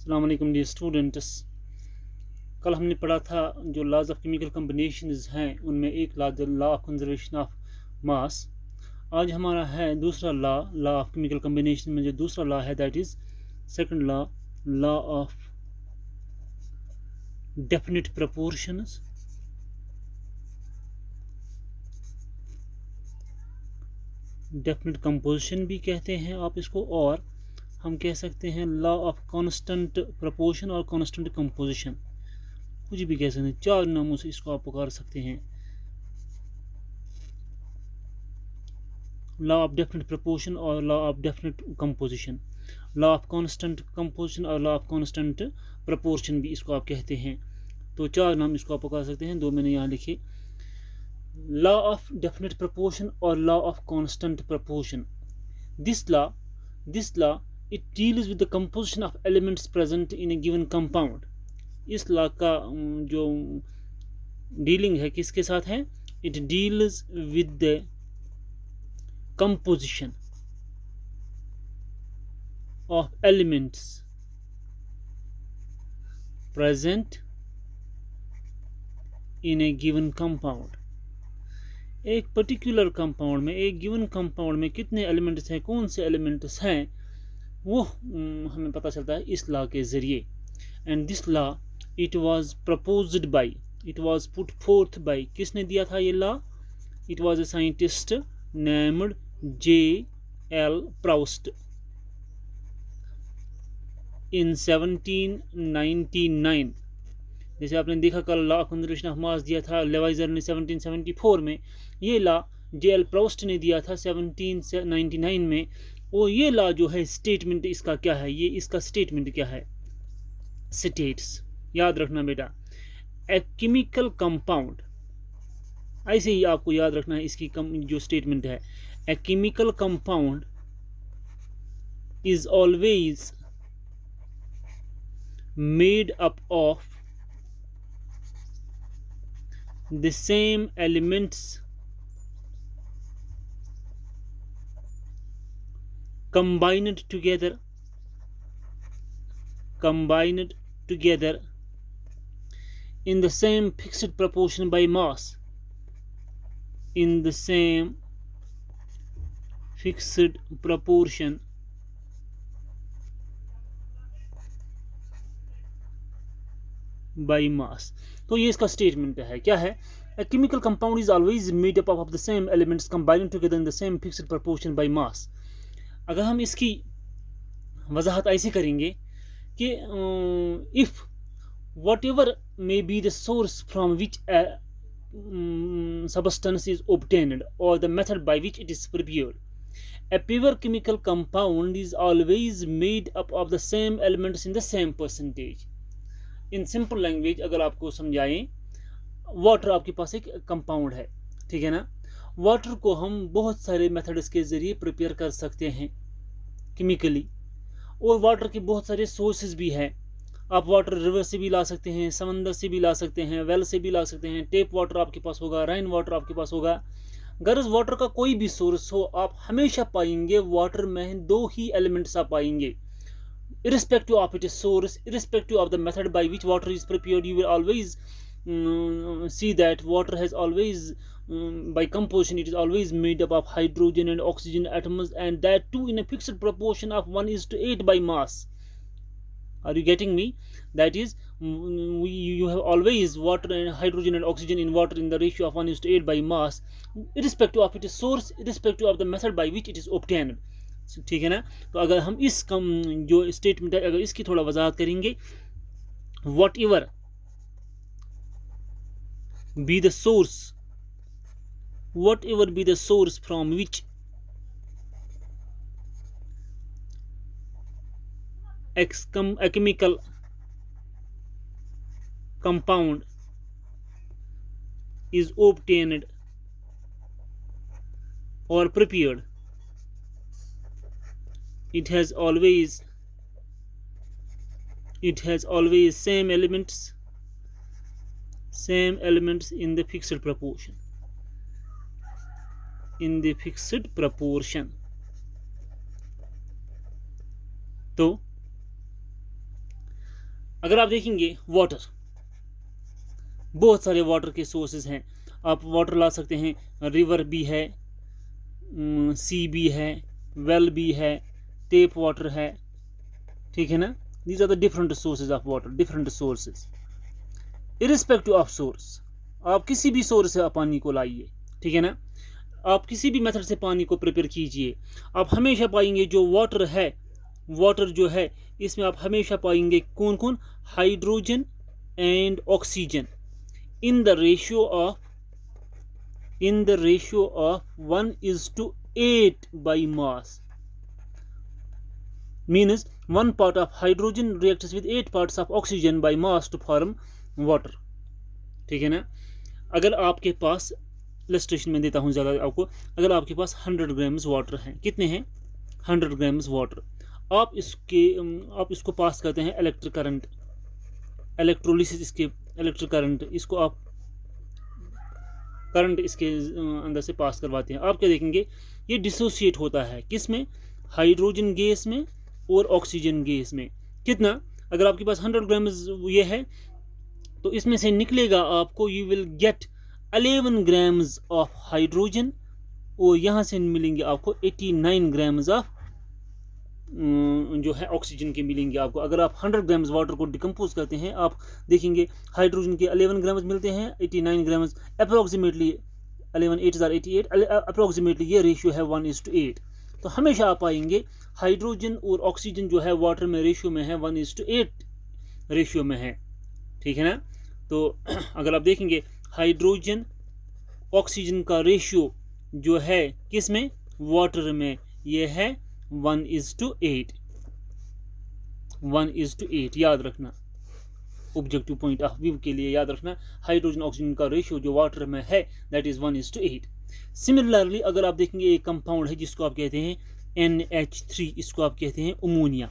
अस्सलाम वालेकुम dear students. कल हमने पढ़ा था जो लॉज ऑफ केमिकल कम्बिनेशंस हैं उनमें एक लॉ ऑफ कंजर्वेशन ऑफ मास। आज हमारा है दूसरा लॉ ऑफ केमिकल कम्बिनेशन में जो दूसरा लॉ है that is second law of definite proportions. Definite composition भी कहते हैं आप इसको, और हम कह सकते हैं लॉ ऑफ कांस्टेंट प्रपोर्शन और कांस्टेंट कंपोजिशन, कुछ भी कह सकते हैं। चार नामों से इसको आप पुकार सकते हैं। लॉ ऑफ डेफिनेट प्रपोर्शन और law of definite composition, law of constant composition और लॉ ऑफ कांस्टेंट प्रपोर्शन भी इसको आप कहते हैं। तो चार नाम इसको आप पुकार सकते हैं, दो मैंने यहाँ लिखे। लॉ ऑफ डेफिनेट प्रपोर्शन और law of constant proportion. This law it deals with the composition of elements present in A given compound. इस लॉ का जो डीलिंग है किसके साथ है? It deals with the composition of elements present in a given compound। एक particular compound में, एक गिवन कंपाउंड में कितने एलिमेंट्स हैं, कौन से एलिमेंट्स हैं, वो हमें पता चलता है इस लॉ के ज़रिए। And this law it was proposed by, it was put forth by, किसने दिया था ये law? It was a scientist named J.L. Proust in 1799। जैसे आपने देखा कल law of conservation of mass दिया था लेवाइजर ने 1774 में, ये लॉ J.L. Proust ने दिया था 1799 में। और ये लॉ जो है स्टेटमेंट इसका क्या है, ये इसका स्टेटमेंट क्या है? स्टेट्स, याद रखना बेटा, ए केमिकल कंपाउंड, ऐसे ही आपको याद रखना है इसकी जो स्टेटमेंट है। A chemical compound is always made up of the same elements combined together in the same fixed proportion by mass, in the same fixed proportion by mass। तो ये इसका स्टेटमेंट है, क्या है? A chemical compound is always made up of the same elements combined together in the same fixed proportion by mass। अगर हम इसकी वजाहत ऐसे करेंगे कि if whatever may be the source from which a substance is obtained or the method by which it is prepared, a pure chemical compound is always made up of the same elements in the same percentage। in simple language अगर आपको समझाएं, water आपके पास एक compound है, ठीक है ना? Water को हम बहुत सारे मेथड्स के ज़रिए प्रिपेयर कर सकते हैं केमिकली, और वाटर के बहुत सारे सोर्सेज भी हैं। आप वाटर रिवर से भी ला सकते हैं, समंदर से भी ला सकते हैं, वेल से भी ला सकते हैं, टेप वाटर आपके पास होगा, रेन वाटर आपके पास होगा। गर्ज वाटर का कोई भी सोर्स हो, आप हमेशा पाएंगे वाटर में दो ही एलिमेंट्स आप पाएंगे, irrespective of its source, irrespective of the method by which water is prepared। you will always see that water has always by composition it is always made up of hydrogen and oxygen atoms, and that too in a fixed proportion of 1:8 by mass। Are you getting me? That is, you have always water and hydrogen and oxygen in water in the ratio of 1:8 by mass, irrespective of its source, irrespective of the method by which it is obtained। ठीक है ना? तो अगर हम इस जो statement है अगर इसकी थोड़ा वजाहत करेंगे, what ever be the source from which a chemical compound is obtained or prepared, it has always same elements in the fixed proportion, तो अगर आप देखेंगे वाटर, बहुत सारे वाटर के सोर्सेज हैं। आप वाटर ला सकते हैं, रिवर भी है, सी भी है, वेल भी है, टेप वाटर है, ठीक है ना। These are the different sources of water, different sources irrespective of source. आप किसी भी सोर्स से आप पानी को लाइए, ठीक है ना, आप किसी भी मेथड से पानी को प्रिपेयर कीजिए, आप हमेशा पाएंगे जो वाटर है, वाटर जो है इसमें आप हमेशा पाएंगे कौन कौन, hydrogen and oxygen in the ratio of 1:8 by mass, means 1 part of hydrogen reacts with 8 parts of oxygen by mass to form water, ठीक है ना। अगर आपके पास, इलस्ट्रेशन में देता हूँ ज़्यादा आपको, अगर आपके पास 100 ग्राम्स वाटर हैं, कितने हैं, 100 ग्राम्स वाटर, आप इसको पास करते हैं इलेक्ट्रिक करंट, इलेक्ट्रोलिसिस, इसके इलेक्ट्रिक करंट, इसको आप करंट इसके अंदर से पास करवाते हैं। आप क्या देखेंगे, ये डिसोसिएट होता है किस में, हाइड्रोजन गैस में और ऑक्सीजन गैस में। कितना, अगर आपके पास 100 ग्राम ये है तो इसमें से निकलेगा आपको, you will get 11 grams of hydrogen और यहाँ से मिलेंगे आपको 89 ग्राम्स ऑफ जो है ऑक्सीजन के मिलेंगे आपको। अगर आप 100 ग्राम्स वाटर को डिकम्पोज करते हैं, आप देखेंगे हाइड्रोजन के 11 ग्राम्स मिलते हैं, 89 ग्राम्स, अप्रोक्सीमेटली 11 8 88, अप्रोक्सीमेटली ये रेशियो है 1:8। तो हमेशा आप पाएंगे हाइड्रोजन और ऑक्सीजन जो है वाटर में रेशियो में है 1:8 रेशियो में है, ठीक है ना। तो अगर आप देखेंगे हाइड्रोजन ऑक्सीजन का रेशियो जो है किस में, वाटर में, ये है 1:8, 1:8 याद रखना, ऑब्जेक्टिव पॉइंट ऑफ व्यू के लिए याद रखना, हाइड्रोजन ऑक्सीजन का रेशियो जो वाटर में है दैट इज 1:8। सिमिलरली अगर आप देखेंगे एक कंपाउंड है जिसको आप कहते हैं NH3, इसको आप कहते हैं अमोनिया।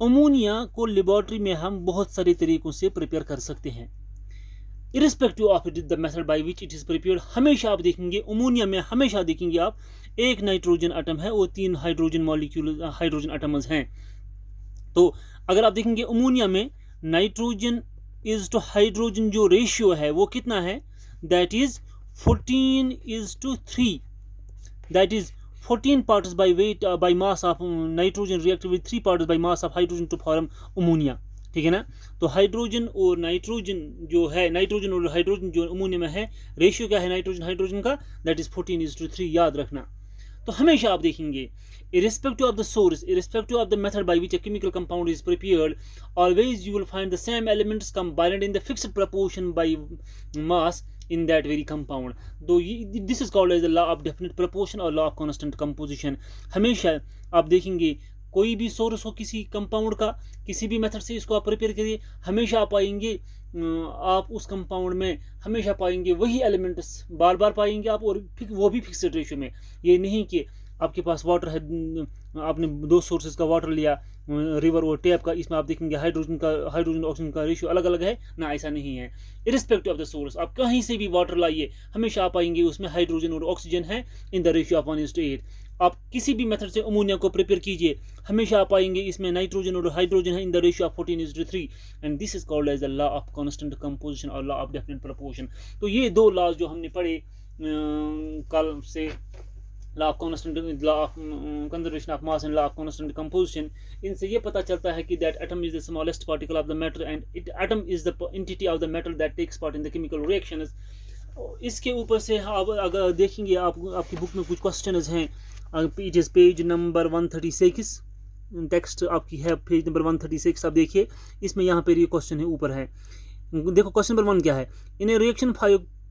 अमोनिया को लेबोरेटरी में हम बहुत सारे तरीकों से प्रिपेयर कर सकते हैं, irrespective of it the method by which it is prepared. हमेशा आप देखेंगे अमोनिया में, हमेशा देखेंगे आप, एक नाइट्रोजन एटम है और 3 हाइड्रोजन मॉलिक्यूल, हाइड्रोजन एटम्स हैं। तो अगर आप देखेंगे अमोनिया में नाइट्रोजन इज टू हाइड्रोजन जो रेशियो है वो कितना है, that is 14:3, that is 14 parts by weight by mass of nitrogen reacted with 3 parts by mass of hydrogen to form ammonia, ठीक है ना। तो हाइड्रोजन और नाइट्रोजन जो है, नाइट्रोजन और हाइड्रोजन जो अमोनिया में है, रेशियो क्या है नाइट्रोजन हाइड्रोजन का, दैट इज 14:3, याद रखना। तो हमेशा आप देखेंगे irrespective of the source, irrespective of the method by which a chemical compound is prepared, always you will find the same elements combined in the fixed proportion by mass in that very compound. Though this is called as the law of definite proportion or law of constant composition. हमेशा आप देखेंगे कोई भी source हो किसी compound का, किसी भी मेथड से इसको आप प्रिपेयर करिए, हमेशा आप पाएंगे, आप उस कंपाउंड में हमेशा पाएंगे वही एलिमेंट्स बार बार पाएंगे आप, और वो भी फिक्स्ड रेशियो में। ये नहीं कि आपके पास वाटर है, आपने 2 सोर्सेज का वाटर लिया, रिवर और टैप का, इसमें आप देखेंगे हाइड्रोजन ऑक्सीजन का रेशियो अलग अलग है ना, ऐसा नहीं है। इरिस्पेक्टिव ऑफ द सोर्स, आप कहीं से भी वाटर लाइए, हमेशा आप पाएंगे उसमें हाइड्रोजन और ऑक्सीजन है इन द रेशियो ऑफ 1:8। आप किसी भी मेथड से अमोनिया को प्रिपेयर कीजिए, हमेशा आप पाएंगे इसमें नाइट्रोजन और हाइड्रोजन है in the ratio of 14:3, and this is called as the law of constant composition और लॉ ऑफ डेफिनेट प्रोपोर्शन। तो ये 2 लॉज जो हमने पढ़े कल से, law of constant, law of conservation of mass and law of constant composition, इनसे ये पता चलता है कि that atom is the smallest particle of the matter and it atom is the entity of the metal that takes part in the chemical reactions. इसके ऊपर से आप अगर देखेंगे, आपकी बुक में कुछ क्वेश्चंस हैं, it is page number 136, text आपकी है पेज नंबर 136, आप देखिए इसमें यहाँ पे ये क्वेश्चन है, ऊपर है, देखो क्वेश्चन नंबर 1 क्या है, इन ए reaction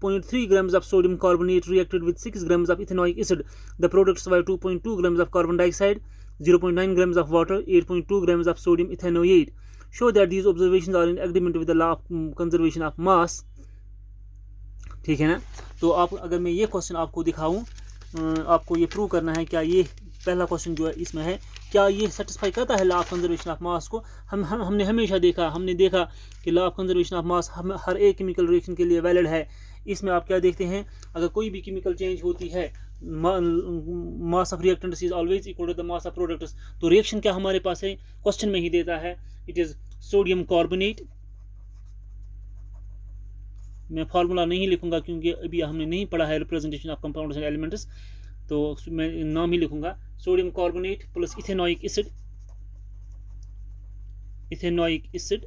5.3 grams of sodium carbonate reacted with 6 grams of ethanoic acid, the products were 2.2 grams of carbon dioxide, 0.9 grams of water, 8.2 grams of sodium ethanoate. Show that these observations are in agreement with the law of conservation of mass. ठीक है ना। तो आप, अगर मैं ये question आपको दिखाऊं, आपको ये प्रूव करना है क्या ये पहला क्वेश्चन जो है इसमें है, क्या ये सेटिस्फाई करता है law of conservation of mass को। हमने हमेशा हमने देखा कि law of conservation of mass हर एक केमिकल रिएक्शन के लिए वैलिड है। इसमें आप क्या देखते हैं, अगर कोई भी केमिकल चेंज होती है, mass of reactants is always equal to the mass of products, तो रिएक्शन क्या हमारे पास है, क्वेश्चन में ही देता है, इट इज सोडियम कार्बोनेट, मैं फार्मूला नहीं लिखूंगा क्योंकि अभी हमने नहीं पढ़ा है representation of compounds and elements, तो मैं नाम ही लिखूंगा sodium carbonate plus ethanoic acid, ethanoic acid,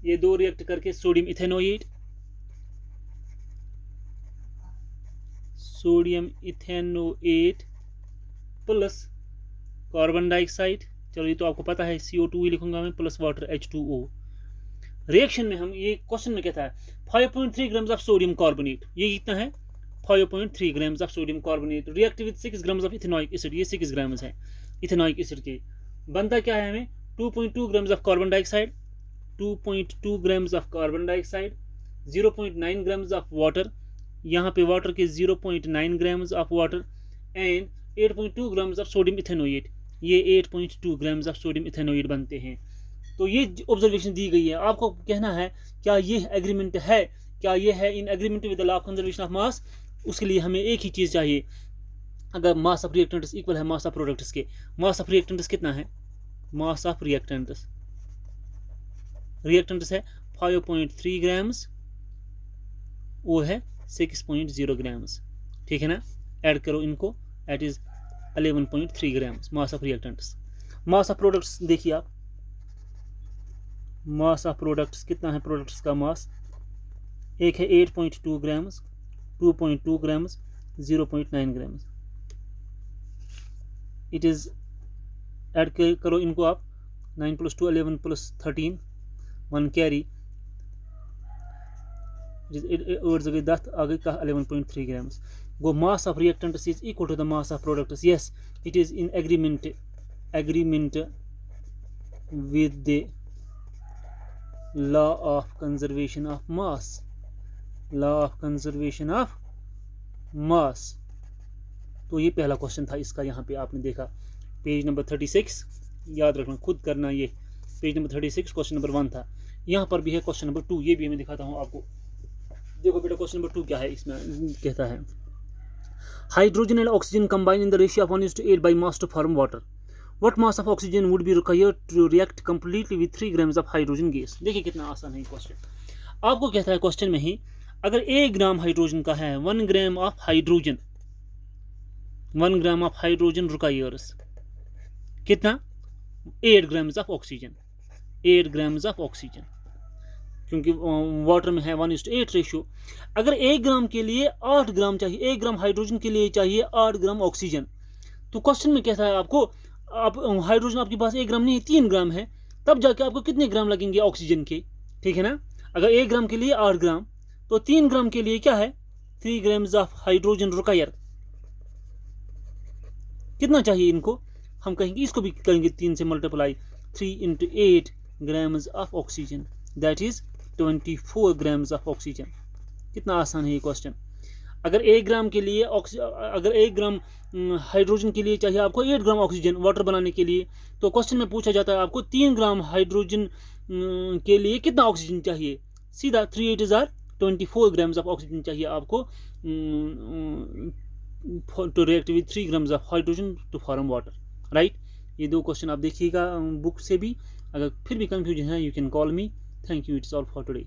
ये दो रिएक्ट करके sodium ethanoate, sodium ethanoate plus carbon dioxide, चलो ये तो आपको पता है CO2 ही लिखूंगा मैं, प्लस वाटर H2O। रिएक्शन में हम ये क्वेश्चन में कहता है 5.3 ग्राम्स ऑफ सोडियम कार्बोनेट, ये कितना है 5.3 grams of sodium carbonate react with 6 grams of ethanoic acid, ये 6 ग्राम्स है इथेनॉइक एसिड के। बनता क्या है हमें 2.2 grams of carbon dioxide, 2.2 grams of carbon dioxide, 0.9 grams of water, यहाँ पे वाटर के 0.9 grams of water and 8.2 grams of sodium ethanoate, ये 8.2 ग्राम्स ऑफ सोडियम इथेनोएट बनते हैं। तो ये ऑब्जर्वेशन दी गई है, आपको कहना है क्या ये एग्रीमेंट है, क्या ये है इन agreement with the law of conservation of मास। उसके लिए हमें एक ही चीज़ चाहिए, अगर मास ऑफ रिएक्टेंट्स इक्वल है मास ऑफ प्रोडक्ट्स के, मास ऑफ रिएक्टेंट्स कितना है, मास ऑफ रिएक्टेंट्स है 5.3 ग्राम्स, वो है 6.0 ग्राम्स, ठीक है ना, ऐड करो इनको, it is 11.3 grams mass of reactants. Mass of products देखिए आप, मास ऑफ प्रोडक्ट्स कितना है, प्रोडक्ट्स का मास एक है 8.2 grams, 2.2 grams, 0.9 grams, it is add करो इनको आप, 9 + 2 11 + 13 1 कैरी, और जगह 10 आगे का 11.3 grams. Go mass of reactants is equal to the mass of products, yes it is in agreement with the law of conservation of mass, law of conservation of mass. तो ये पहला क्वेश्चन था इसका, यहाँ पे आपने देखा पेज नंबर 36, याद रखना खुद करना, ये पेज नंबर 36 क्वेश्चन नंबर 1 था। यहाँ पर भी है क्वेश्चन नंबर 2, ये भी मैं दिखाता हूँ आपको। देखो बेटा क्वेश्चन नंबर 2 क्या है, इसमें कहता है hydrogen and oxygen combine in the ratio of 1:8 by mass to form water, what mass of oxygen would be required to react completely with 3 grams of hydrogen gas. देखिए कितना आसान है क्वेश्चन, आपको कहता है क्वेश्चन में ही अगर 1 ग्राम हाइड्रोजन का है, 1 gram of hydrogen, 1 gram of hydrogen requires कितना 8 grams of oxygen, 8 grams of oxygen, क्योंकि वाटर में है 1:8 रेशियो। अगर 1 ग्राम के लिए 8 ग्राम चाहिए, 1 ग्राम हाइड्रोजन के लिए चाहिए 8 ग्राम ऑक्सीजन, तो क्वेश्चन में कहता है आपको, आप हाइड्रोजन आपके पास 1 ग्राम नहीं 3 ग्राम है, तब जाके आपको कितने ग्राम लगेंगे ऑक्सीजन के, ठीक है ना। अगर 1 ग्राम के लिए 8 ग्राम, तो 3 ग्राम के लिए क्या है 3 ग्राम्स ऑफ हाइड्रोजन रिक्वायर, कितना चाहिए इनको, हम कहेंगे इसको भी कहेंगे 3 से multiply, 3 × 8 grams of oxygen, that is 24 grams of oxygen. कितना आसान है ये क्वेश्चन। अगर 1 ग्राम के लिए अगर 1 ग्राम हाइड्रोजन के लिए चाहिए आपको 8 ग्राम ऑक्सीजन वाटर बनाने के लिए, तो क्वेश्चन में पूछा जाता है आपको 3 ग्राम हाइड्रोजन के लिए कितना ऑक्सीजन चाहिए, सीधा 3 8 आर 24 ग्राम्स ऑफ ऑक्सीजन चाहिए आपको to react with 3 grams of hydrogen to form water, right. ये 2 क्वेश्चन आप देखिएगा बुक से भी, अगर फिर भी कंफ्यूजन है you can call me. Thank you, it's all for today.